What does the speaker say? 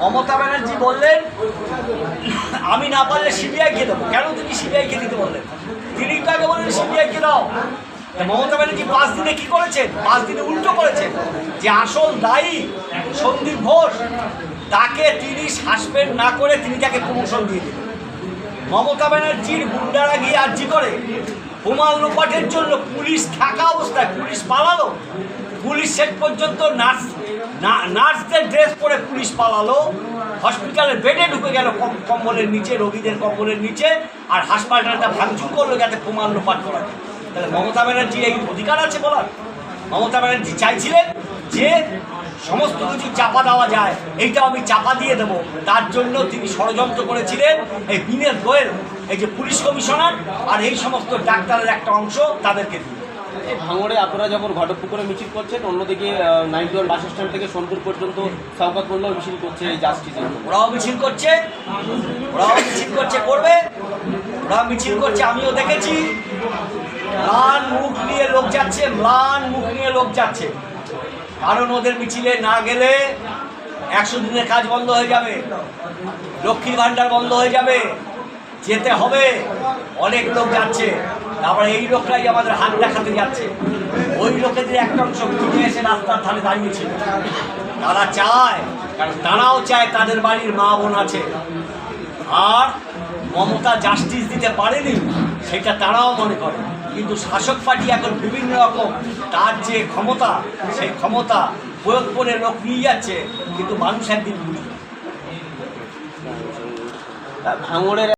মমতা ব্যানার্জি বললেন আমি না পারলে সিবিআইকে দেবো। কেন তিনি সিবিআইকে দিতে বললেন? তিনি তো আগে বললেন সিবিআইকে দাও। মমতা ব্যানার্জি 5 দিনে কি করেছেন? 5 দিনে উল্টো করেছেন। যে আসল দায়ী সন্দীপ ঘোষ, তাকে তিনি সাসপেন্ড না করে তিনি তাকে প্রমোশন দিয়ে দিলেন। মমতা ব্যানার্জির গুন্ডারা গিয়ে আর্জি করে বোমাল লোপাটের জন্য পুলিশ থাকা অবস্থায় পুলিশ পালালো। পুলিশ শেষ পর্যন্ত নার্সদের ড্রেস পরে পুলিশ পালালো, হসপিটালের বেডে ঢুকে গেল কম্বলের নিচে, রোগীদের কম্বলের নিচে, আর হাসপাতালটা ভাঙচুর করলো যাতে বোমাল লোপাট করা যায়। তাহলে মমতা ব্যানার্জির এই অধিকার আছে বলার? মমতা ব্যানার্জি চাইছিলেন যে সমস্ত কিছু চাপা দেওয়া যায়, এইটাও আমি চাপা দিয়ে দেবো। তার জন্য তিনি ষড়যন্ত্র করেছিলেন এই বিনেশ গোয়েল, এই যে পুলিশ কমিশনার আর এই সমস্ত ডাক্তারের একটা অংশ তাদেরকে দিয়ে। এই ভাঙড়ে আপনারা যখন ঘটকপুকুরে মিছিল করছেন, অন্যদিকে 91 বাস স্ট্যান্ড থেকে সোনপুর পর্যন্ত শওকত মোল্লাও মিছিল করছে এই জাস্টিসের। ওরাও মিছিল করছে, করবে, ওরাও মিছিল করছে। আমিও দেখেছি ম্লান মুখ নিয়ে লোক যাচ্ছে, কারণ ওদের মিছিলে না গেলে 100 দিনের কাজ বন্ধ হয়ে যাবে, লক্ষ্মীর ভাণ্ডার বন্ধ হয়ে যাবে, যেতে হবে। অনেক লোক যাচ্ছে। তারপরে এই লোকটাই আমাদের হাত দেখাতে যাচ্ছে। ওই লোকেদের একটা অংশ কিনে এসে রাস্তার ধারে দাঁড়িয়েছিল। তারা চায়, কারণ তারাও চায় তাদের বাড়ির মা বোন আছে, আর মমতা জাস্টিস দিতে পারেনি সেটা তারাও মনে করে। কিন্তু শাসক পার্টি এখন বিভিন্ন রকম তার যে ক্ষমতা, সেই ক্ষমতা প্রয়োগ করে লোক নিয়ে যাচ্ছে, কিন্তু মানুষ একদিন বুঝবে। ভাঙড়ের